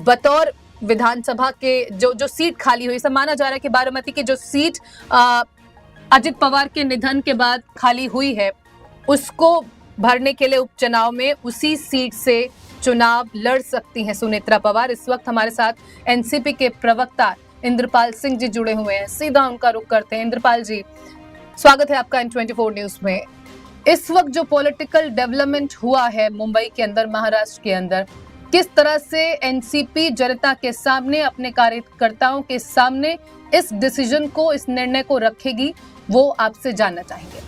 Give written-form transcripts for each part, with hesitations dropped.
बतौर विधानसभा के जो जो सीट खाली हुई, सब माना जा रहा है कि बारामती की जो सीट अजित पवार के निधन के बाद खाली हुई है, उसको भरने के लिए उपचुनाव में उसी सीट से चुनाव लड़ सकती हैं सुनेत्रा पवार। इस वक्त हमारे साथ एनसीपी के प्रवक्ता इंद्रपाल सिंह जी जुड़े हुए हैं, सीधा उनका रुख करते हैं। इंद्रपाल जी, स्वागत है आपका N24 न्यूज में। इस वक्त जो पॉलिटिकल डेवलपमेंट हुआ है मुंबई के अंदर, महाराष्ट्र के अंदर, किस तरह से एनसीपी जनता के सामने, अपने कार्यकर्ताओं के सामने इस डिसीजन को, इस निर्णय को रखेगी, वो आपसे जानना चाहेंगे।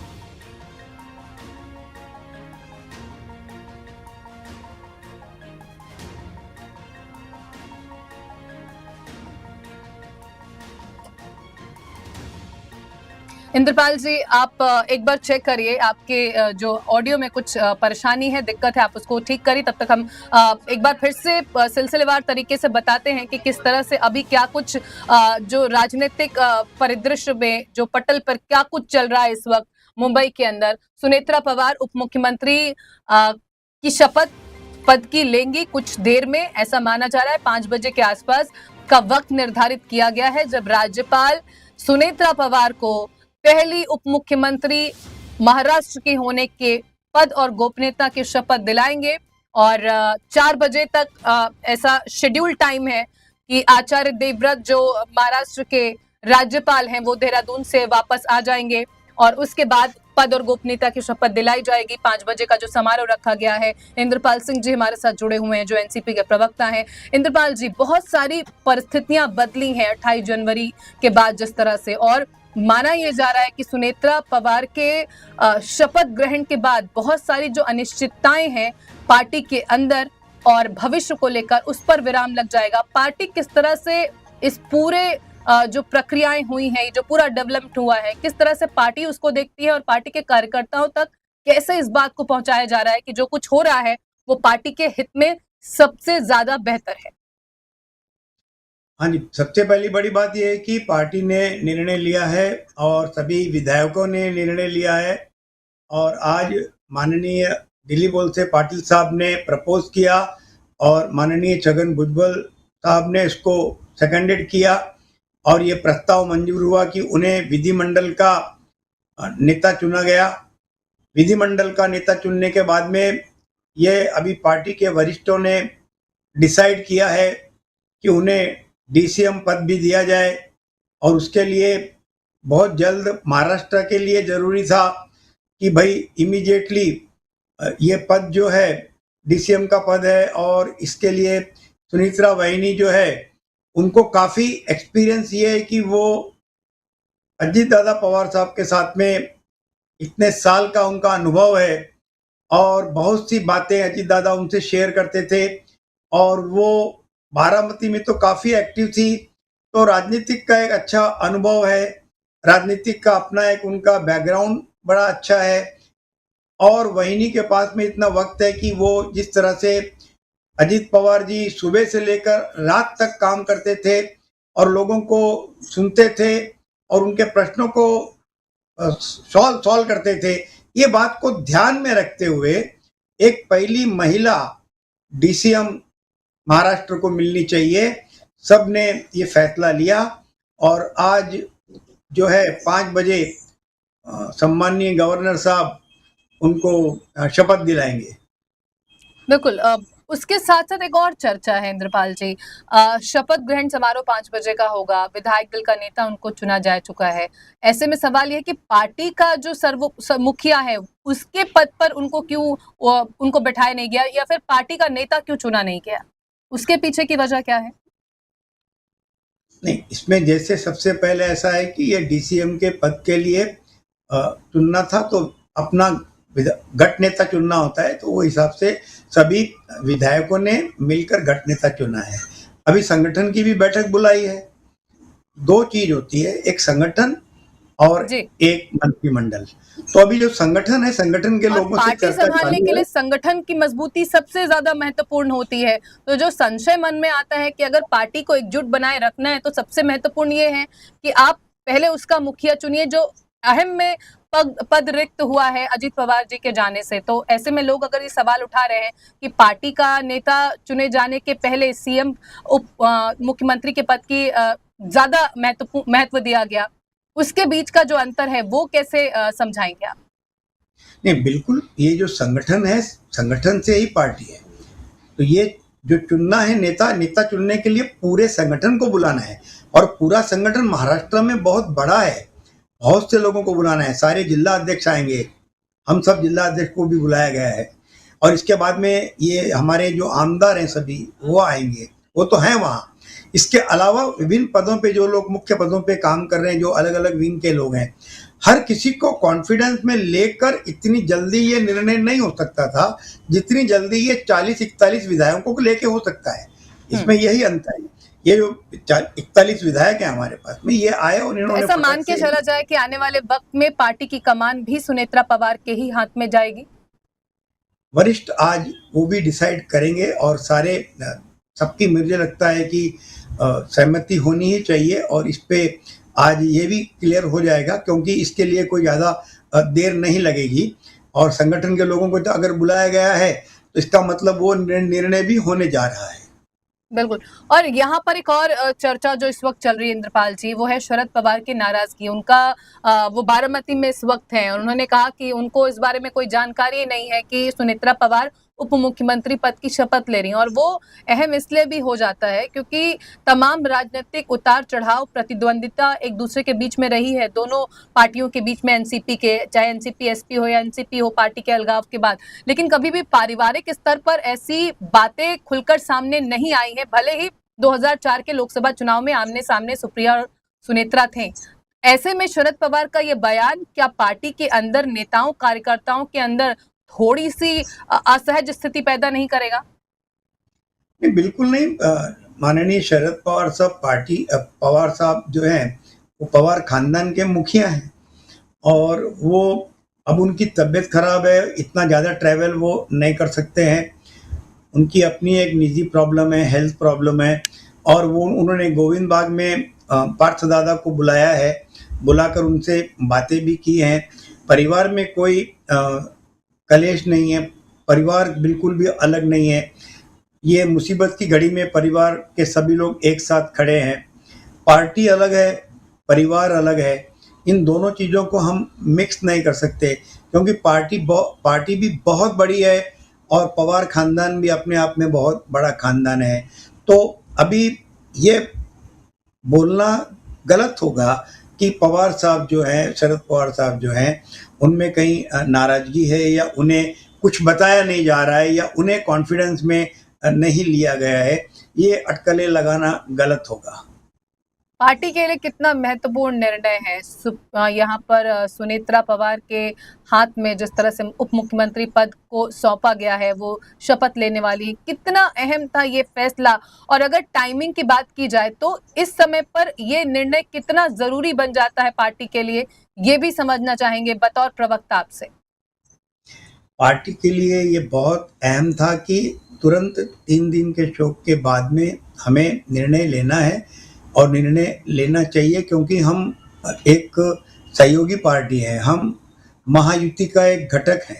इंद्रपाल जी, आप एक बार चेक करिए, आपके जो ऑडियो में कुछ परेशानी है, दिक्कत है, आप उसको ठीक करिए। तब तक हम एक बार फिर से सिलसिलेवार तरीके से बताते हैं कि किस तरह से अभी क्या कुछ जो राजनीतिक परिदृश्य में, जो पटल पर क्या कुछ चल रहा है इस वक्त मुंबई के अंदर। सुनेत्रा पवार उप मुख्यमंत्री की शपथ पद की लेंगी कुछ देर में, ऐसा माना जा रहा है। 5 बजे के आसपास का वक्त निर्धारित किया गया है, जब राज्यपाल सुनेत्रा पवार को पहली उप मुख्यमंत्री महाराष्ट्र के होने के पद और गोपनीयता की शपथ दिलाएंगे। और 4 बजे तक ऐसा शेड्यूल टाइम है कि आचार्य देवव्रत, जो महाराष्ट्र के राज्यपाल हैं, वो देहरादून से वापस आ जाएंगे और उसके बाद पद और गोपनीयता की शपथ दिलाई जाएगी। 5 बजे का जो समारोह रखा गया है। इंद्रपाल सिंह जी हमारे साथ जुड़े हुए हैं, जो एनसीपी के प्रवक्ता हैं। इंद्रपाल जी, बहुत सारी परिस्थितियां बदली हैं 28 जनवरी के बाद जिस तरह से, और माना यह जा रहा है कि सुनेत्रा पवार के शपथ ग्रहण के बाद बहुत सारी जो अनिश्चितताएं हैं पार्टी के अंदर और भविष्य को लेकर, उस पर विराम लग जाएगा। पार्टी किस तरह से इस पूरे जो प्रक्रियाएं हुई हैं, जो पूरा डेवलपमेंट हुआ है, किस तरह से पार्टी उसको देखती है और पार्टी के कार्यकर्ताओं तक कैसे इस बात को पहुंचाया जा रहा है कि जो कुछ हो रहा है वो पार्टी के हित में सबसे ज्यादा बेहतर है। हाँ जी, सबसे पहली बड़ी बात यह है कि पार्टी ने निर्णय लिया है और सभी विधायकों ने निर्णय लिया है। और आज माननीय दिलीप वळसे पाटिल साहब ने प्रपोज किया और माननीय छगन भुजबल साहब ने इसको सेकेंडेड किया और ये प्रस्ताव मंजूर हुआ कि उन्हें विधिमंडल का नेता चुना गया। विधिमंडल का नेता चुनने के बाद में ये अभी पार्टी के वरिष्ठों ने डिसाइड किया है कि उन्हें डीसीएम पद भी दिया जाए। और उसके लिए बहुत जल्द महाराष्ट्र के लिए जरूरी था कि भाई इमीडिएटली ये पद जो है डीसीएम का पद है, और इसके लिए सुनेत्रा वाहिनी जो है उनको काफ़ी एक्सपीरियंस ये है कि वो अजीत दादा पवार साहब के साथ में इतने साल का उनका अनुभव है और बहुत सी बातें अजीत दादा उनसे शेयर करते थे। और वो बारामती में तो काफ़ी एक्टिव थी, तो राजनीतिक का एक अच्छा अनुभव है, राजनीतिक का अपना एक उनका बैकग्राउंड बड़ा अच्छा है। और वहिनी के पास में इतना वक्त है कि वो जिस तरह से अजीत पवार जी सुबह से लेकर रात तक काम करते थे और लोगों को सुनते थे और उनके प्रश्नों को सॉल्व करते थे, ये बात को ध्यान में रखते हुए एक पहली महिला डीसीएम महाराष्ट्र को मिलनी चाहिए। सब ने ये फैसला लिया और आज जो है 5 बजे सम्माननीय गवर्नर साहब उनको शपथ दिलाएंगे। बिल्कुल। उसके साथ साथ एक और चर्चा है इंद्रपाल जी, शपथ ग्रहण समारोह 5 बजे का होगा, विधायक दल का नेता उनको चुना जा चुका है। ऐसे में सवाल यह है कि पार्टी का जो मुखिया है उसके पद पर उनको क्यों उनको बैठाया नहीं गया, या फिर पार्टी का नेता क्यों चुना नहीं गया, उसके पीछे की वजह क्या है? नहीं, इसमें जैसे सबसे पहले ऐसा है कि ये डीसीएम के पद के लिए चुनना था, तो अपना गट नेता चुनना होता है, तो वो हिसाब से सभी विधायकों ने मिलकर गट नेता चुना है। अभी संगठन की भी बैठक बुलाई है। 2 चीज होती है, एक संगठन और एक मंत्रिमंडल। तो अभी जो संगठन है, संगठन के लोगों से पार्टी संभालने के लिए संगठन की मजबूती सबसे ज्यादा महत्वपूर्ण होती है। तो जो संशय मन में आता है कि अगर पार्टी को एकजुट बनाए रखना है तो सबसे महत्वपूर्ण ये है कि आप पहले उसका मुखिया चुनिए जो अहम में पद रिक्त हुआ है अजित पवार जी के जाने से, तो ऐसे में लोग अगर ये सवाल उठा रहे हैं कि पार्टी का नेता चुने जाने के पहले सीएम मुख्यमंत्री के पद की ज्यादा महत्व दिया गया, उसके बीच का जो अंतर है वो कैसे समझाएंगे आप? नहीं, बिल्कुल, ये जो संगठन है, संगठन से ही पार्टी है। तो ये जो चुनना है नेता, नेता चुनने के लिए पूरे संगठन को बुलाना है, और पूरा संगठन महाराष्ट्र में बहुत बड़ा है, बहुत से लोगों को बुलाना है, सारे जिला अध्यक्ष आएंगे, हम सब जिला अध्यक्ष को भी बुलाया गया है, और इसके बाद में ये हमारे जो आमदार हैं सभी वो आएंगे, वो तो हैं वहाँ। इसके अलावा विभिन्न पदों पे जो लोग मुख्य पदों पे काम कर रहे हैं, जो अलग अलग विंग के लोग हैं, हर किसी को कॉन्फिडेंस में लेकर इतनी जल्दी ये निर्णय नहीं हो सकता था जितनी जल्दी ये 40-41 विधायकों को लेके हो सकता है। इसमें यही अंतर है। ये जो 41 विधायक हैं हमारे पास में, ये आए और इन्होंने ऐसा मान के चला जाए कि आने वाले वक्त में पार्टी की कमान भी सुनेत्रा पवार के ही हाथ में जाएगी? वरिष्ठ आज वो भी डिसाइड करेंगे, और सारे सबकी मुझे लगता है कि सहमति होनी ही चाहिए, और इस पे आज ये भी क्लियर हो जाएगा, क्योंकि इसके लिए कोई ज़्यादा देर नहीं लगेगी, और संगठन के लोगों को तो अगर बुलाया गया है तो इसका मतलब वो निर्णय भी होने जा रहा है। बिल्कुल। और यहाँ पर एक और चर्चा जो इस वक्त चल रही है इंद्रपाल जी, वो है शरद पवार की नाराजगी। उनका वो बारामती में इस वक्त हैं और उन्होंने कहा कि उनको इस बारे में कोई जानकारी नहीं है कि सुनेत्रा पवार उप मुख्यमंत्री पद की शपथ ले रही हैं, और वो अहम इसलिए भी हो जाता है क्योंकि तमाम राजनीतिक उतार चढ़ाव, प्रतिद्वंदिता एक दूसरे के बीच में रही है, दोनों पार्टियों के बीच में, एनसीपी के, चाहे एनसीपी एसपी हो या एनसीपी हो पार्टी के अलगाव के बाद, लेकिन कभी भी पारिवारिक स्तर पर ऐसी बातें खुलकर सामने नहीं आई हैं, भले ही 2004 के लोकसभा चुनाव में आमने सामने सुप्रिया और सुनेत्रा थे। ऐसे में शरद पवार का ये बयान क्या पार्टी के अंदर नेताओं कार्यकर्ताओं के अंदर थोड़ी सी असहज स्थिति पैदा नहीं करेगा? नहीं, बिल्कुल नहीं। माननीय शरद पवार साहब पवार साहब जो हैं वो पवार खानदान के मुखिया हैं, और वो अब उनकी तबीयत खराब है, इतना ज़्यादा ट्रैवल वो नहीं कर सकते हैं, उनकी अपनी एक निजी प्रॉब्लम है, हेल्थ प्रॉब्लम है, और वो उन्होंने गोविंद बाग में पार्थ दादा को बुलाया है, बुलाकर उनसे बातें भी की हैं। परिवार में कोई कलेश नहीं है, परिवार बिल्कुल भी अलग नहीं है। ये मुसीबत की घड़ी में परिवार के सभी लोग एक साथ खड़े हैं। पार्टी अलग है, परिवार अलग है, इन दोनों चीज़ों को हम मिक्स नहीं कर सकते, क्योंकि पार्टी भी बहुत बड़ी है, और पवार खानदान भी अपने आप में बहुत बड़ा खानदान है। तो अभी ये बोलना गलत होगा कि पवार साहब जो हैं, शरद पवार साहब जो हैं, उनमें कहीं नाराजगी है, या उन्हें कुछ बताया नहीं जा रहा है, या उन्हें कॉन्फिडेंस में नहीं लिया गया है, ये अटकलें लगाना गलत होगा। पार्टी के लिए कितना महत्वपूर्ण निर्णय है यहाँ पर सुनेत्रा पवार के हाथ में जिस तरह से उप मुख्यमंत्री पद को सौंपा गया है, वो शपथ लेने वाली, कितना अहम था ये फैसला? और अगर टाइमिंग की बात की जाए तो इस समय पर ये निर्णय कितना जरूरी बन जाता है पार्टी के लिए, ये भी समझना चाहेंगे बतौर प्रवक्ता आपसे। पार्टी के लिए ये बहुत अहम था कि तुरंत 3 दिन के शोक के बाद में हमें निर्णय लेना है, और निर्णय लेना चाहिए, क्योंकि हम एक सहयोगी पार्टी है, हम महायुति का एक घटक है।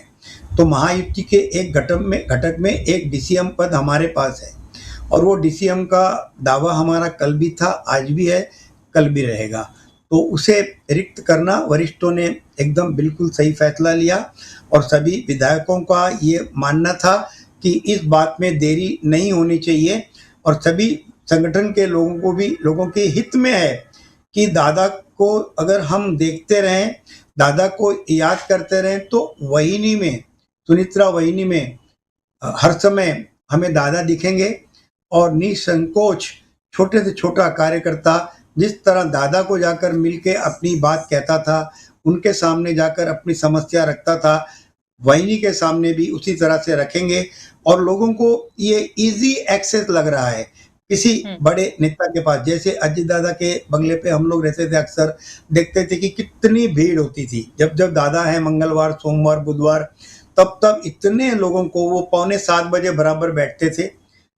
तो महायुति के एक घटक में एक डीसीएम पद हमारे पास है, और वो डीसीएम का दावा हमारा कल भी था, आज भी है, कल भी रहेगा। तो उसे रिक्त करना वरिष्ठों ने एकदम बिल्कुल सही फैसला लिया, और सभी विधायकों का ये मानना था कि इस बात में देरी नहीं होनी चाहिए, और सभी संगठन के लोगों के हित में है कि दादा को अगर हम देखते रहें, दादा को याद करते रहें, तो वाहिनी में, सुनेत्रा वाहिनी में हर समय हमें दादा दिखेंगे, और निसंकोच छोटे से छोटा कार्यकर्ता जिस तरह दादा को जाकर मिलके अपनी बात कहता था, उनके सामने जाकर अपनी समस्या रखता था, वाहिनी के सामने भी उसी तरह से रखेंगे। और लोगों को ये इजी एक्सेस लग रहा है किसी बड़े नेता के पास। जैसे अजित दादा के बंगले पे हम लोग रहते थे, अक्सर देखते थे कि कितनी भीड़ होती थी। जब दादा है मंगलवार, सोमवार, बुधवार, तब इतने लोगों को, वो 6:45 बजे बराबर बैठते थे,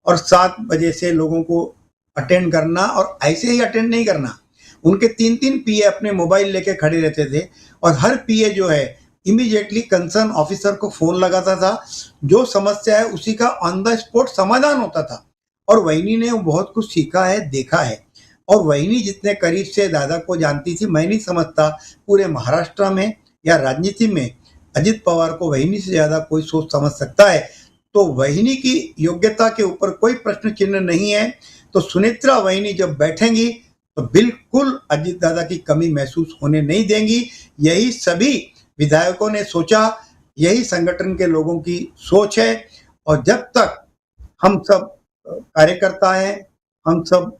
और 7 बजे से लोगों को अटेंड करना, और ऐसे ही अटेंड नहीं करना, उनके 3-3 पीए अपने मोबाइल लेके खड़े रहते थे और हर पीए जो है इमीडिएटली कंसर्न ऑफिसर को फोन लगाता था, जो समस्या है उसी का ऑन द स्पॉट समाधान होता था। और वहिनी ने बहुत कुछ सीखा है, देखा है। और वहिनी जितने करीब से दादा को जानती थी, मैं नहीं समझता पूरे महाराष्ट्र में या राजनीति में अजित पवार को वहिनी से ज्यादा कोई सोच समझ सकता है। तो वहिनी की योग्यता के ऊपर कोई प्रश्न चिन्ह नहीं है। तो सुनेत्रा वहिनी जब बैठेंगी तो बिल्कुल अजित दादा की कमी महसूस होने नहीं देंगी। यही सभी विधायकों ने सोचा, यही संगठन के लोगों की सोच है। और जब तक हम सब कार्यकर्ता हैं, हम सब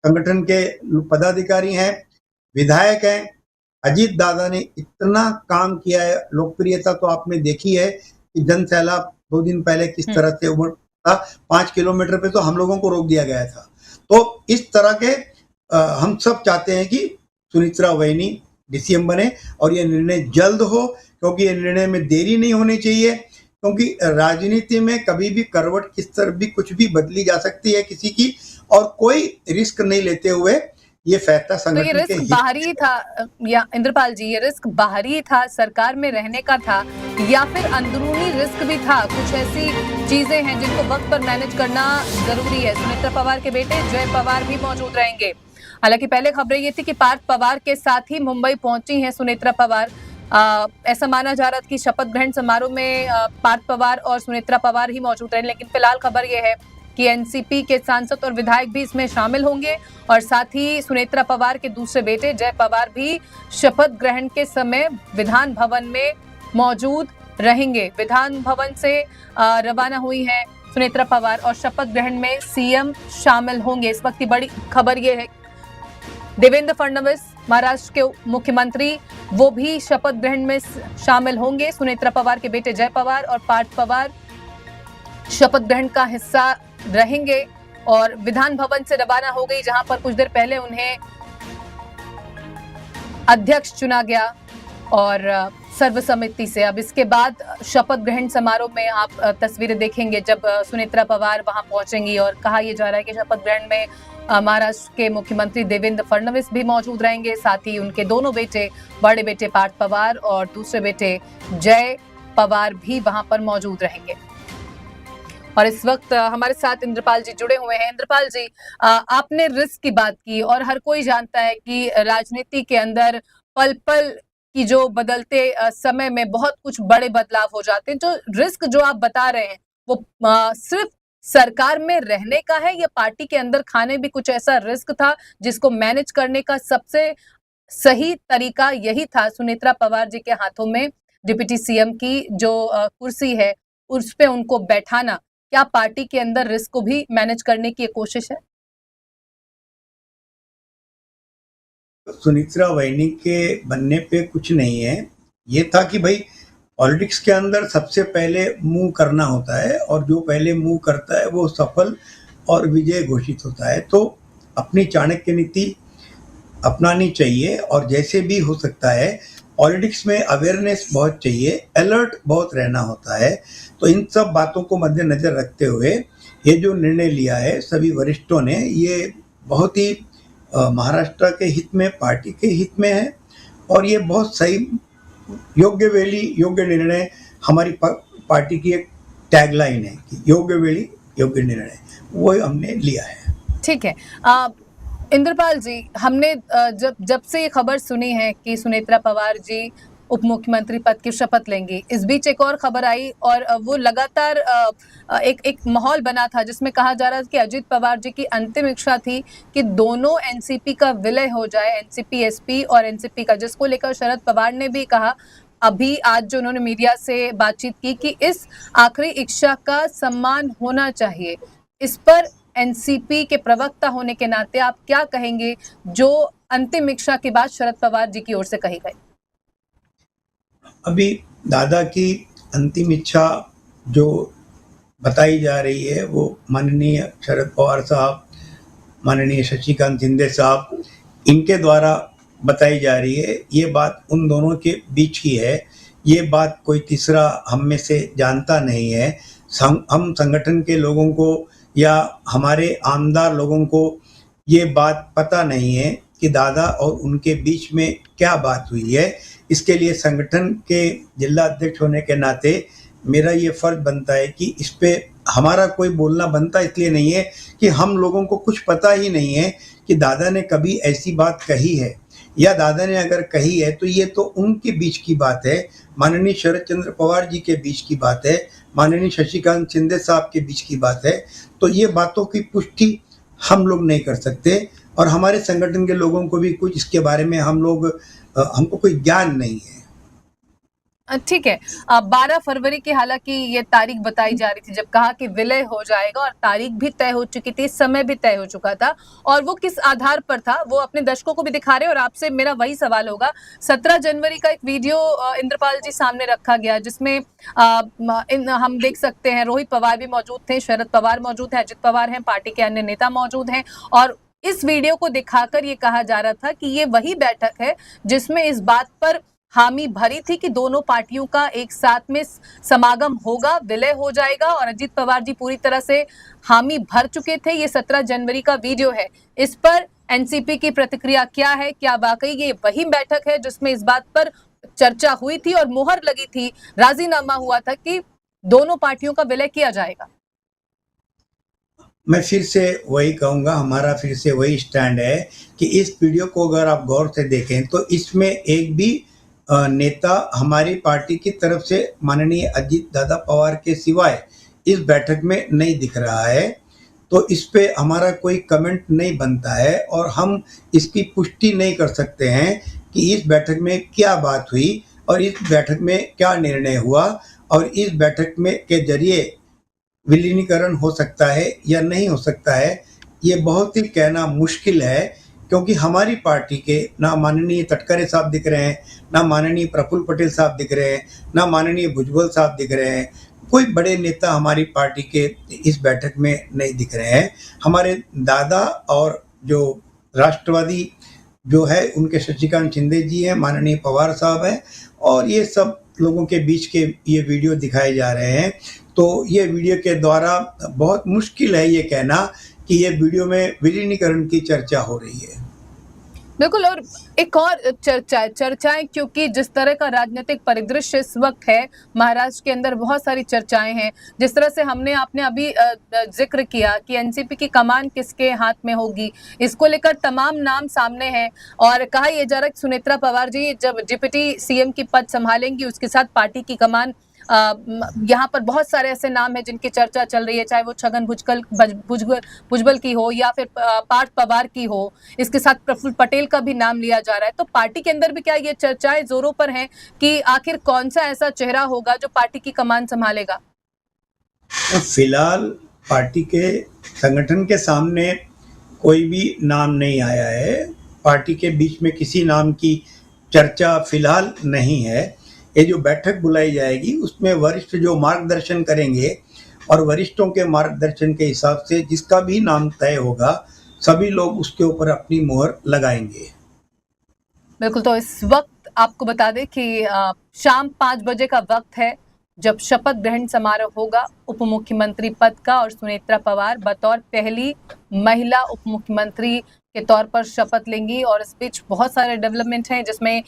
संगठन के पदाधिकारी हैं, विधायक हैं, अजीत दादा ने इतना काम किया है। लोकप्रियता तो आपने देखी है कि जन सैलाब 2 दिन पहले किस तरह से उमड़ा, 5 किलोमीटर पे तो हम लोगों को रोक दिया गया था। तो इस तरह के हम सब चाहते हैं कि सुनेत्रा वहिनी डीसीएम बने और ये निर्णय जल्द हो, क्योंकि ये निर्णय में देरी नहीं होनी चाहिए। क्योंकि राजनीति में कभी भी करवट किस तरह भी कुछ भी बदली जा सकती है किसी की, और कोई रिस्क नहीं लेते हुए ये फैसला तो संगठन ये के रिस्क बाहरी था, या इंद्रपाल जी ये रिस्क बाहरी था, सरकार में रहने का था, या फिर अंदरूनी रिस्क भी था? कुछ ऐसी चीजें हैं जिनको वक्त पर मैनेज करना जरूरी है। सुनेत्रा पवार के बेटे जय पवार भी मौजूद रहेंगे। हालांकि पहले खबरें ये थी कि पार्थ पवार के साथ ही मुंबई पहुंची हैं सुनेत्रा पवार। ऐसा माना जा रहा था कि शपथ ग्रहण समारोह में पार्थ पवार और सुनेत्रा पवार ही मौजूद रहे, लेकिन फिलहाल खबर यह है कि एनसीपी के सांसद और विधायक भी इसमें शामिल होंगे और साथ ही सुनेत्रा पवार के दूसरे बेटे जय पवार भी शपथ ग्रहण के समय विधान भवन में मौजूद रहेंगे। विधान भवन से रवाना हुई हैं सुनेत्रा पवार और शपथ ग्रहण में सीएम शामिल होंगे। इस वक्त की बड़ी खबर यह है देवेंद्र फडणवीस महाराष्ट्र के मुख्यमंत्री, वो भी शपथ ग्रहण में शामिल होंगे। सुनेत्रा पवार के बेटे जय पवार और पार्थ पवार शपथ ग्रहण का हिस्सा रहेंगे और विधान भवन से रवाना हो गई, जहां पर कुछ देर पहले उन्हें अध्यक्ष चुना गया और सर्वसम्मति से। अब इसके बाद शपथ ग्रहण समारोह में आप तस्वीरें देखेंगे जब सुनेत्रा पवार वहां पहुंचेंगी और कहा यह जा रहा है कि शपथ ग्रहण में महाराष्ट्र के मुख्यमंत्री देवेंद्र फडणवीस भी मौजूद रहेंगे, साथ ही उनके दोनों बेटे, बड़े बेटे पार्थ पवार और दूसरे बेटे जय पवार भी वहां पर मौजूद रहेंगे। और इस वक्त हमारे साथ इंद्रपाल जी जुड़े हुए हैं। इंद्रपाल जी, आपने रिस्क की बात की और हर कोई जानता है कि राजनीति के अंदर पल पल की जो बदलते समय में बहुत कुछ बड़े बदलाव हो जाते हैं। जो रिस्क जो आप बता रहे हैं वो सिर्फ सरकार में रहने का है या पार्टी के अंदर खाने भी कुछ ऐसा रिस्क था जिसको मैनेज करने का सबसे सही तरीका यही था सुनेत्रा पवार जी के हाथों में डिप्टी सीएम की जो कुर्सी है उस पे उनको बैठाना? क्या पार्टी के अंदर रिस्क को भी मैनेज करने की कोशिश है? सुनेत्रा वहिनी के बनने पे कुछ नहीं है। ये था कि भाई पॉलिटिक्स के अंदर सबसे पहले मूव करना होता है और जो पहले मूव करता है वो सफल और विजय घोषित होता है। तो अपनी चाणक्य नीति अपनानी चाहिए और जैसे भी हो सकता है पॉलिटिक्स में अवेयरनेस बहुत चाहिए, अलर्ट बहुत रहना होता है। तो इन सब बातों को मद्देनजर रखते हुए ये जो निर्णय लिया है सभी वरिष्ठों ने, ये बहुत ही महाराष्ट्र के हित में, पार्टी के हित में है और ये बहुत सही योग्य वेली योग्य निर्णय। हमारी पार्टी की एक टैगलाइन है कि योग्य वेली योग्य निर्णय, वो हमने लिया है। ठीक है। इंद्रपाल जी, हमने जब से ये खबर सुनी है कि सुनेत्रा पवार जी उप मुख्यमंत्री पद की शपथ लेंगी, इस बीच एक और खबर आई और वो लगातार एक माहौल बना था जिसमें कहा जा रहा था कि अजित पवार जी की अंतिम इच्छा थी कि दोनों एनसीपी का विलय हो जाए, एनसीपी एसपी और एनसीपी का, जिसको लेकर शरद पवार ने भी कहा अभी आज जो उन्होंने मीडिया से बातचीत की कि इस आखिरी इच्छा का सम्मान होना चाहिए। इस पर एनसीपी के प्रवक्ता होने के नाते आप क्या कहेंगे जो अंतिम इच्छा के बाद शरद पवार जी की ओर से कही गई? अभी दादा की अंतिम इच्छा जो बताई जा रही है वो माननीय शरद पवार साहब, माननीय शशिकांत शिंदे साहब, इनके द्वारा बताई जा रही है। ये बात उन दोनों के बीच की है, ये बात कोई तीसरा हम में से जानता नहीं है। हम संगठन के लोगों को या हमारे आमदार लोगों को ये बात पता नहीं है। कि दादा और उनके बीच में क्या बात हुई है। इसके लिए संगठन के जिला अध्यक्ष होने के नाते मेरा ये फ़र्ज़ बनता है कि इस पे हमारा कोई बोलना बनता इसलिए नहीं है कि हम लोगों को कुछ पता ही नहीं है कि दादा ने कभी ऐसी बात कही है, या दादा ने अगर कही है तो ये तो उनके बीच की बात है, माननीय शरद चंद्र पवार जी के बीच की बात है, माननीय शशिकांत शिंदे साहब के बीच की बात है। तो ये बातों की पुष्टि हम लोग नहीं कर सकते और हमारे संगठन के लोगों को भी कुछ इसके बारे में हमको कोई ज्ञान नहीं है। ठीक है। 12 फरवरी की हालांकि ये तारीख बताई जा रही थी जब कहा कि विलय हो जाएगा, और तारीख भी तय हो चुकी थी, समय भी तय हो चुका था, और वो किस आधार पर था वो अपने दर्शकों को भी दिखा रहे हैं। और आपसे मेरा वही सवाल होगा, 17 जनवरी का एक वीडियो इंद्रपाल जी सामने रखा गया जिसमें हम देख सकते हैं रोहित पवार भी मौजूद थे, शरद पवार मौजूद है, अजित पवार हैं, पार्टी के अन्य नेता मौजूद हैं, और इस वीडियो को दिखाकर ये कहा जा रहा था कि ये वही बैठक है जिसमें इस बात पर हामी भरी थी कि दोनों पार्टियों का एक साथ में समागम होगा, विलय हो जाएगा, और अजित पवार जी पूरी तरह से हामी भर चुके थे। ये 17 जनवरी का वीडियो है। इस पर एनसीपी की प्रतिक्रिया क्या है? क्या वाकई ये वही बैठक है जिसमें इस बात पर चर्चा हुई थी और मुहर लगी थी, राजीनामा हुआ था कि दोनों पार्टियों का विलय किया जाएगा? मैं फिर से वही कहूँगा, हमारा फिर से वही स्टैंड है कि इस वीडियो को अगर आप गौर से देखें तो इसमें एक भी नेता हमारी पार्टी की तरफ से माननीय अजित दादा पवार के सिवाय इस बैठक में नहीं दिख रहा है। तो इस पे हमारा कोई कमेंट नहीं बनता है और हम इसकी पुष्टि नहीं कर सकते हैं कि इस बैठक में क्या बात हुई और इस बैठक में क्या निर्णय हुआ और इस बैठक में के जरिए विलीनीकरण हो सकता है या नहीं हो सकता है। ये बहुत ही कहना मुश्किल है, क्योंकि हमारी पार्टी के ना माननीय तटकरे साहब दिख रहे हैं, ना माननीय प्रफुल्ल पटेल साहब दिख रहे हैं, ना माननीय भुजबल साहब दिख रहे हैं। कोई बड़े नेता हमारी पार्टी के इस बैठक में नहीं दिख रहे हैं। हमारे दादा और जो राष्ट्रवादी जो है उनके शशिकांत शिंदे जी हैं, माननीय पवार साहब हैं, और ये सब लोगों के बीच के ये वीडियो दिखाए जा रहे हैं। तो ये वीडियो के द्वारा बहुत मुश्किल है ये कहना कि ये वीडियो में विलीनीकरण की चर्चा हो रही है। बिल्कुल। और एक और चर्चाएं, क्योंकि जिस तरह का राजनीतिक परिदृश्य इस वक्त है महाराष्ट्र के अंदर, बहुत सारी चर्चाएं हैं। जिस तरह से आपने अभी जिक्र किया कि एनसीपी की कमान किसके हाथ में होगी, इसको लेकर तमाम नाम सामने हैं, और कहा यह जा रहा है कि सुनेत्रा पवार जी जब डिप्टी सीएम की पद संभालेंगी उसके साथ पार्टी की कमान, यहाँ पर बहुत सारे ऐसे नाम हैं जिनकी चर्चा चल रही है, चाहे वो छगन भुजबल की हो या फिर पार्थ पवार की हो, इसके साथ प्रफुल्ल पटेल का भी नाम लिया जा रहा है। तो पार्टी के अंदर भी क्या ये चर्चाएं जोरों पर हैं कि आखिर कौन सा ऐसा चेहरा होगा जो पार्टी की कमान संभालेगा? फिलहाल पार्टी के संगठन के सामने कोई भी नाम नहीं आया है। पार्टी के बीच में किसी नाम की चर्चा फिलहाल नहीं है। ये जो बैठक बुलाई जाएगी उसमें वरिष्ठ जो मार्गदर्शन करेंगे और वरिष्ठों के मार्गदर्शन के हिसाब से जिसका भी नाम तय होगा सभी लोग उसके ऊपर अपनी मोहर लगाएंगे। बिल्कुल। तो इस वक्त आपको बता दें कि शाम 5 बजे का वक्त है जब शपथ ग्रहण समारोह होगा उप मुख्यमंत्री पद का, और सुनेत्रा पवार बतौर पहली महिला उप मुख्यमंत्री के तौर पर शपथ लेंगी। और इस बीच बहुत सारे डेवलपमेंट हैं जिसमें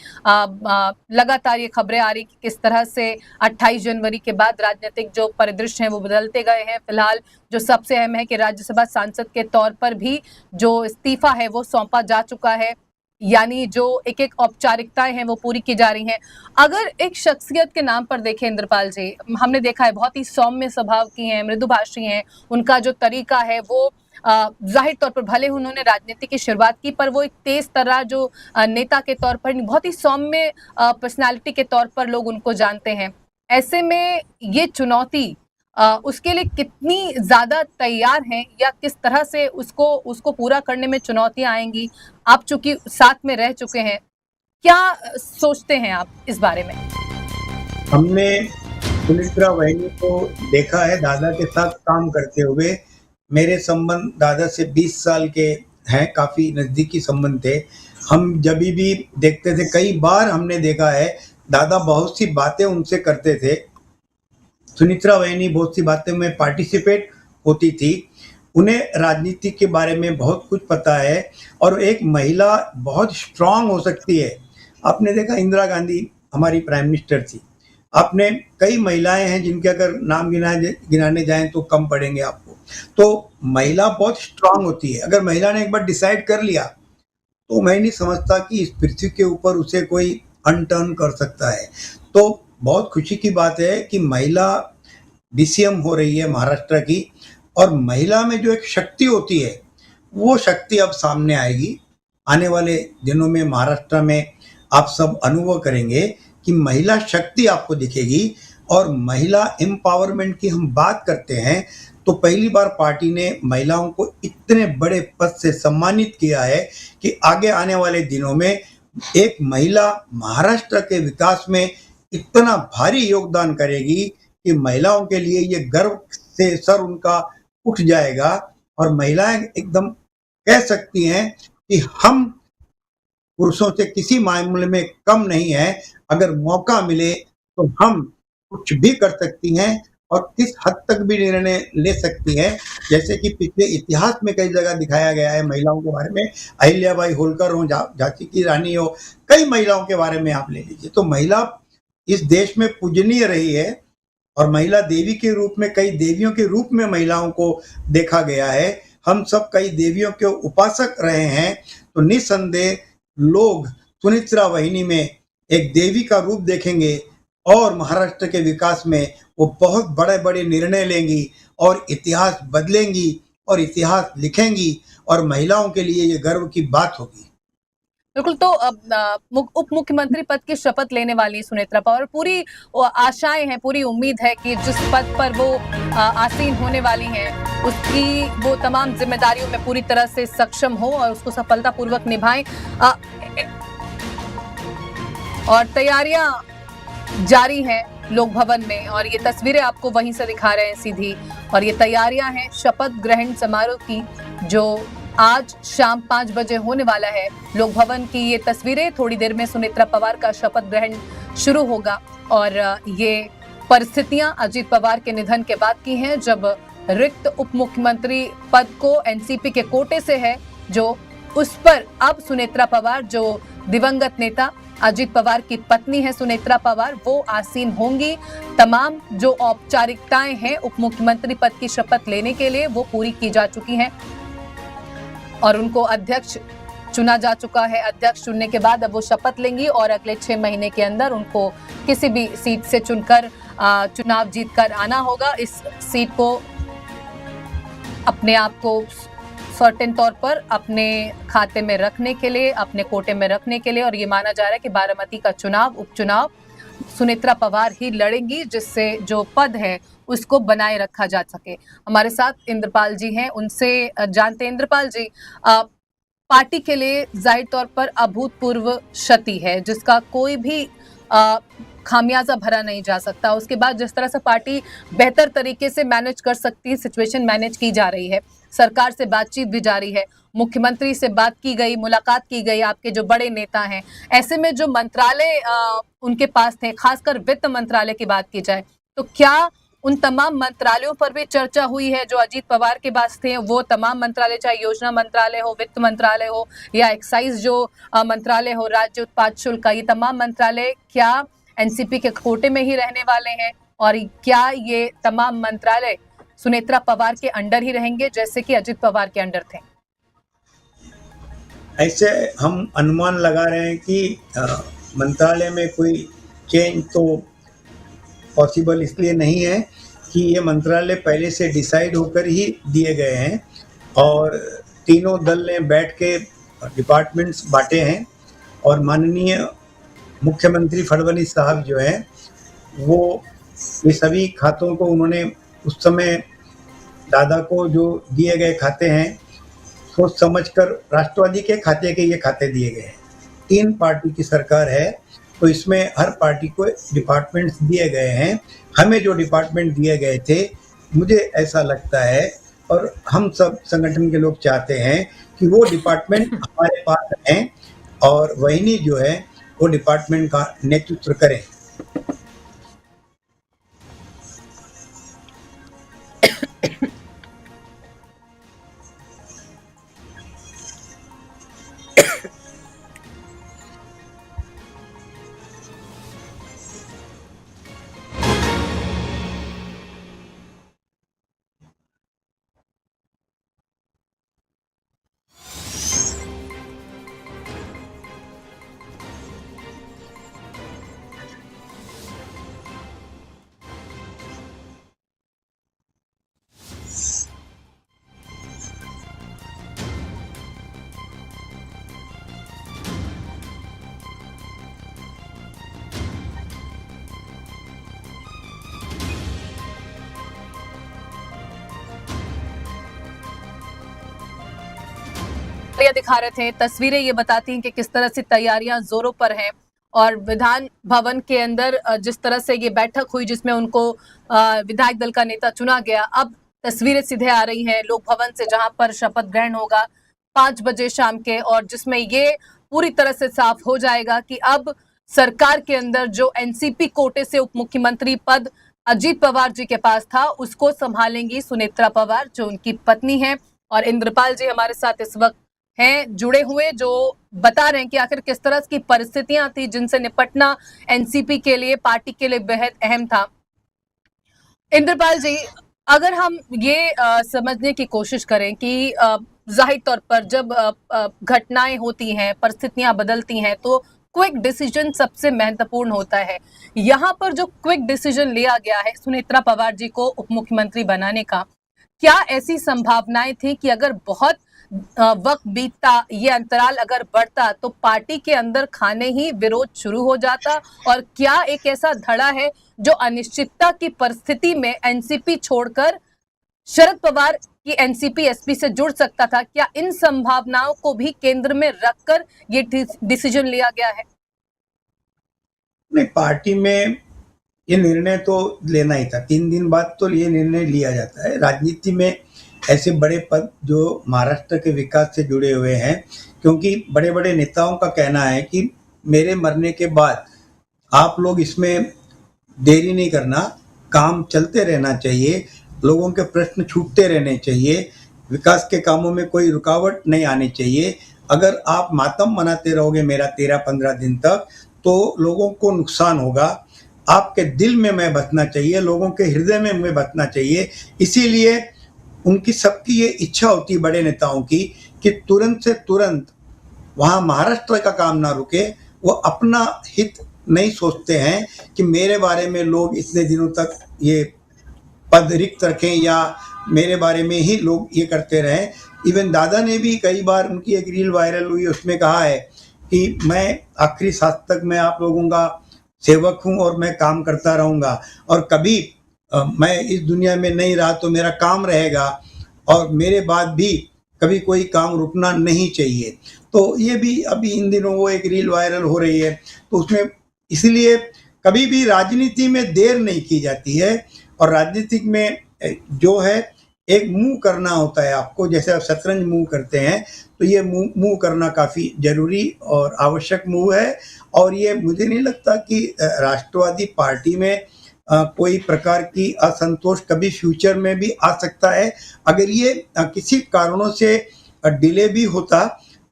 लगातार ये खबरें आ रही कि किस तरह से 28 जनवरी के बाद राजनीतिक जो परिदृश्य हैं वो बदलते गए हैं। फिलहाल जो सबसे अहम है कि राज्यसभा सांसद के तौर पर भी जो इस्तीफा है वो सौंपा जा चुका है, यानी जो एक एक औपचारिकताएं हैं वो पूरी की जा रही हैं। अगर एक शख्सियत के नाम पर देखें इंद्रपाल जी, हमने देखा है बहुत ही सौम्य स्वभाव की हैं, मृदुभाषी हैं, उनका जो तरीका है वो जाहिर तौर पर भले उन्होंने राजनीति की शुरुआत की पर वो एक तेज तर्रार जो नेता के तौर पर, बहुत ही सौम्य पर्सनालिटी के तौर पर लोग उनको जानते हैं। ऐसे में ये चुनौती उसके लिए कितनी ज्यादा तैयार हैं या किस तरह से उसको पूरा करने में चुनौतियां आएंगी? आप चूंकि साथ में रह चुके हैं, क्या सोचते हैं आप इस बारे में? हमने सुनेत्रा बहनी को देखा है दादा के साथ काम करते हुए। मेरे संबंध दादा से 20 साल के हैं, काफ़ी नज़दीकी संबंध थे। हम जब भी देखते थे, कई बार हमने देखा है दादा बहुत सी बातें उनसे करते थे। सुनेत्रा बहनी बहुत सी बातें में पार्टिसिपेट होती थी। उन्हें राजनीति के बारे में बहुत कुछ पता है और एक महिला बहुत स्ट्रांग हो सकती है। आपने देखा इंदिरा गांधी हमारी प्राइम मिनिस्टर थी। आपने कई महिलाएं हैं जिनके अगर नाम गिनाने जाएं तो कम पड़ेंगे आपको। तो महिला बहुत स्ट्रांग होती है। अगर महिला ने एक बार डिसाइड कर लिया तो मैं नहीं समझता कि इस पृथ्वी के ऊपर उसे कोई अनटर्न कर सकता है। तो बहुत खुशी की बात है कि महिला डीसीएम हो रही है महाराष्ट्र की, और महिला में जो एक शक्ति होती है वो शक्ति अब सामने आएगी। आने वाले दिनों में महाराष्ट्र में आप सब अनुभव करेंगे कि महिला शक्ति आपको दिखेगी। और महिला एम्पावरमेंट की हम बात करते हैं तो पहली बार पार्टी ने महिलाओं को इतने बड़े पद से सम्मानित किया है कि आगे आने वाले दिनों में एक महिला महाराष्ट्र के विकास में इतना भारी योगदान करेगी कि महिलाओं के लिए ये गर्व से सर उनका उठ जाएगा। और महिलाएं एकदम कह सकती हैं कि हम पुरुषों से किसी मामले में कम नहीं है। अगर मौका मिले तो हम कुछ भी कर सकती हैं और किस हद तक भी निर्णय ले सकती हैं। जैसे कि पिछले इतिहास में कई जगह दिखाया गया है महिलाओं के बारे में, अहिल्याबाई होलकर हो, झांसी की रानी हो, कई महिलाओं के बारे में आप ले लीजिए। तो महिला इस देश में पूजनीय रही है और महिला देवी के रूप में, कई देवियों के रूप में महिलाओं को देखा गया है। हम सब कई देवियों के उपासक रहे हैं। तो निस्संदेह लोग सुनित्रा वाहिनी में एक देवी का रूप देखेंगे और महाराष्ट्र के विकास में वो बहुत बड़े बड़े निर्णय लेंगी और इतिहास बदलेंगी और इतिहास लिखेंगी और महिलाओं के लिए ये गर्व की बात होगी। बिल्कुल। तो अब उप मुख्यमंत्री पद की शपथ लेने वाली सुनेत्रा पवार, पूरी आशाएं हैं, पूरी उम्मीद है कि जिस पद पर वो आसीन होने वाली हैं उसकी वो तमाम जिम्मेदारियों में पूरी तरह से सक्षम हो और उसको सफलतापूर्वक निभाएं। और तैयारियां जारी हैं लोक भवन में और ये तस्वीरें आपको वहीं से दिखा रहे हैं सीधी। और ये तैयारियां हैं शपथ ग्रहण समारोह की जो आज शाम 5 बजे होने वाला है। लोक भवन की ये तस्वीरें, थोड़ी देर में सुनेत्रा पवार का शपथ ग्रहण शुरू होगा। और ये परिस्थितियां अजीत पवार के निधन के बाद की हैं, जब रिक्त उप मुख्यमंत्री पद को एनसीपी के कोटे से है, जो उस पर अब सुनेत्रा पवार, जो दिवंगत नेता अजीत पवार की पत्नी है सुनेत्रा पवार, वो आसीन होंगी। तमाम जो औपचारिकताएं हैं उप मुख्यमंत्री पद की शपथ लेने के लिए वो पूरी की जा चुकी हैं और उनको अध्यक्ष चुना जा चुका है। अध्यक्ष चुनने के बाद अब वो शपथ लेंगी और अगले 6 महीने के अंदर उनको किसी भी सीट से चुनकर चुनाव जीतकर आना होगा। इस सीट को अपने आप को सर्टेन तौर पर अपने खाते में रखने के लिए, अपने कोटे में रखने के लिए, और ये माना जा रहा है कि बारामती का चुनाव, उपचुनाव सुनेत्रा पवार ही लड़ेंगी, जिससे जो पद है उसको बनाए रखा जा सके। हमारे साथ इंद्रपाल जी हैं, उनसे जानते हैं। इंद्रपाल जी, पार्टी के लिए जाहिर तौर पर अभूतपूर्व क्षति है जिसका कोई भी खामियाजा भरा नहीं जा सकता। उसके बाद जिस तरह से पार्टी बेहतर तरीके से मैनेज कर सकती है, सिचुएशन मैनेज की जा रही है, सरकार से बातचीत भी जारी है, मुख्यमंत्री से बात की गई, मुलाकात की गई, आपके जो बड़े नेता हैं, ऐसे में जो मंत्रालय उनके पास थे, खासकर वित्त मंत्रालय की बात की जाए तो क्या उन तमाम मंत्रालयों पर भी चर्चा हुई है जो अजीत पवार के पास थे? वो तमाम मंत्रालय, चाहे योजना मंत्रालय हो, वित्त मंत्रालय हो या एक्साइज जो मंत्रालय हो, राज्य उत्पाद शुल्क का, ये तमाम मंत्रालय क्या एनसीपी के कोटे में ही रहने वाले हैं और क्या ये तमाम मंत्रालय सुनेत्रा पवार के अंडर ही रहेंगे जैसे कि अजीत पवार के अंडर थे? ऐसे हम अनुमान लगा रहे हैं कि मंत्रालय में कोई चेंज तो पॉसिबल इसलिए नहीं है कि ये मंत्रालय पहले से डिसाइड होकर ही दिए गए हैं और तीनों दल ने बैठ के डिपार्टमेंट्स बांटे हैं और माननीय मुख्यमंत्री फडणवीस साहब जो हैं वो ये सभी खातों को उन्होंने उस समय दादा को जो दिए गए खाते हैं सोच समझकर राष्ट्रवादी के खाते के ये खाते दिए गए हैं। 3 पार्टी की सरकार है तो इसमें हर पार्टी को डिपार्टमेंट्स दिए गए हैं। हमें जो डिपार्टमेंट दिए गए थे, मुझे ऐसा लगता है और हम सब संगठन के लोग चाहते हैं कि वो डिपार्टमेंट हमारे पास रहें और वही जो है वो डिपार्टमेंट का नेतृत्व करें। तैयारियां दिखा रहे थे, तस्वीरें ये बताती हैं कि किस तरह से तैयारियां जोरों पर हैं और विधान भवन के अंदर जिस तरह से ये बैठक हुई जिसमें उनको विधायक दल का नेता चुना गया, अब तस्वीरें सीधे आ रही हैं लोक भवन से जहां पर शपथ ग्रहण होगा 5 बजे शाम के, और जिसमें ये पूरी तरह से साफ हो जाएगा कि अब सरकार के अंदर जो एनसीपी कोटे से उप मुख्यमंत्री पद अजीत पवार जी के पास था उसको संभालेंगी सुनेत्रा पवार जो उनकी पत्नी है। और इंद्रपाल जी हमारे साथ इस वक्त हैं जुड़े हुए, जो बता रहे हैं कि आखिर किस तरह की परिस्थितियां थी जिनसे निपटना एनसीपी के लिए, पार्टी के लिए बेहद अहम था। इंद्रपाल जी, अगर हम ये समझने की कोशिश करें कि जाहिर तौर पर जब घटनाएं होती हैं, परिस्थितियां बदलती हैं, तो क्विक डिसीजन सबसे महत्वपूर्ण होता है। यहाँ पर जो क्विक डिसीजन लिया गया है सुनेत्रा पवार जी को उप मुख्यमंत्री बनाने का, क्या ऐसी संभावनाएं थी कि अगर बहुत वक्त बीतता, ये अंतराल अगर बढ़ता तो पार्टी के अंदर खाने ही विरोध शुरू हो जाता? और क्या एक ऐसा धड़ा है जो अनिश्चितता की परिस्थिति में एनसीपी छोड़कर शरद पवार की एनसीपी एसपी से जुड़ सकता था? क्या इन संभावनाओं को भी केंद्र में रखकर ये डिसीजन लिया गया है? नहीं, पार्टी में ये निर्णय तो लेना ही था। 3 दिन बाद तो ये निर्णय लिया जाता है। राजनीति में ऐसे बड़े पद जो महाराष्ट्र के विकास से जुड़े हुए हैं, क्योंकि बड़े बड़े नेताओं का कहना है कि मेरे मरने के बाद आप लोग इसमें देरी नहीं करना, काम चलते रहना चाहिए, लोगों के प्रश्न छूटते रहने चाहिए, विकास के कामों में कोई रुकावट नहीं आनी चाहिए। अगर आप मातम मनाते रहोगे मेरा 13-15 दिन तक तो लोगों को नुकसान होगा। आपके दिल में मैं बसना चाहिए, लोगों के हृदय में मैं बसना चाहिए। इसीलिए उनकी सबकी ये इच्छा होती है बड़े नेताओं की कि तुरंत से तुरंत वहाँ महाराष्ट्र का काम ना रुके। वो अपना हित नहीं सोचते हैं कि मेरे बारे में लोग इतने दिनों तक ये पद रिक्त रखें या मेरे बारे में ही लोग ये करते रहें। इवन दादा ने भी कई बार, उनकी एक रील वायरल हुई, उसमें कहा है कि मैं आखिरी सांस तक मैं आप लोगों का सेवक हूं और मैं काम करता रहूंगा, और कभी मैं इस दुनिया में नहीं रहा तो मेरा काम रहेगा और मेरे बाद भी कभी कोई काम रुकना नहीं चाहिए। तो ये भी अभी इन दिनों वो एक रील वायरल हो रही है, तो उसमें इसलिए कभी भी राजनीति में देर नहीं की जाती है। और राजनीतिक में जो है एक मूव करना होता है आपको, जैसे आप शतरंज मूव करते हैं तो ये मूव करना काफ़ी जरूरी और आवश्यक मूव है। और ये मुझे नहीं लगता कि राष्ट्रवादी पार्टी में कोई प्रकार की असंतोष कभी फ्यूचर में भी आ सकता है। अगर ये किसी कारणों से डिले भी होता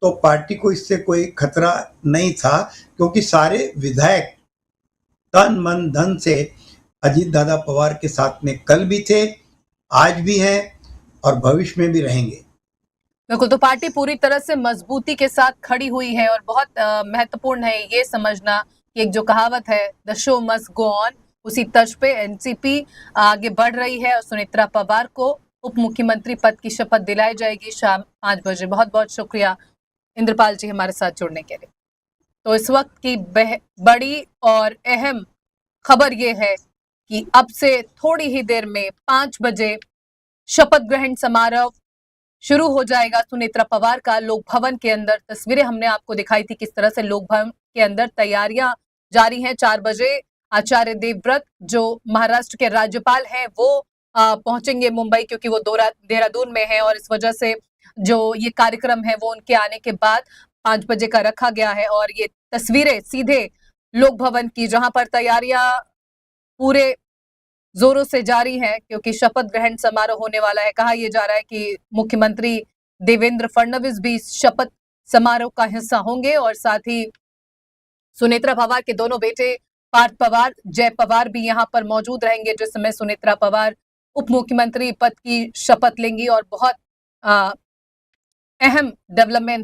तो पार्टी को इससे कोई खतरा नहीं था, क्योंकि सारे विधायक तन मन धन से अजीत दादा पवार के साथ में कल भी थे, आज भी हैं और भविष्य में भी रहेंगे। बिल्कुल, तो पार्टी पूरी तरह से मजबूती के साथ खड़ी हुई है और बहुत महत्वपूर्ण है ये समझना कि एक जो कहावत है the show must go on, उसी तर्ज पे एनसीपी आगे बढ़ रही है और सुनेत्रा पवार को उप मुख्यमंत्री पद की शपथ दिलाई जाएगी शाम 5 बजे। बहुत बहुत शुक्रिया इंद्रपाल जी हमारे साथ जुड़ने के लिए। तो इस वक्त की बड़ी और अहम खबर ये है कि अब से थोड़ी ही देर में 5 बजे शपथ ग्रहण समारोह शुरू हो जाएगा सुनेत्रा पवार का लोक भवन के अंदर। तस्वीरें हमने आपको दिखाई थी किस तरह से लोक भवन के अंदर तैयारियां जारी हैं। 4 बजे आचार्य देवव्रत जो महाराष्ट्र के राज्यपाल हैं वो पहुंचेंगे मुंबई, क्योंकि वो देहरादून में है और इस वजह से जो ये कार्यक्रम है वो उनके आने के बाद 5 बजे का रखा गया है। और ये तस्वीरें सीधे लोक भवन की, जहां पर तैयारियां पूरे जोरों से जारी है, क्योंकि शपथ ग्रहण समारोह होने वाला है। कहा यह जा रहा है कि मुख्यमंत्री देवेंद्र फडणवीस भी शपथ समारोह का हिस्सा होंगे और साथ ही सुनेत्रा पवार के दोनों बेटे पार्थ पवार, जय पवार भी यहां पर मौजूद रहेंगे जिस समय सुनेत्रा पवार उप मुख्यमंत्री पद की शपथ लेंगी। और बहुत अहम डेवलपमेंट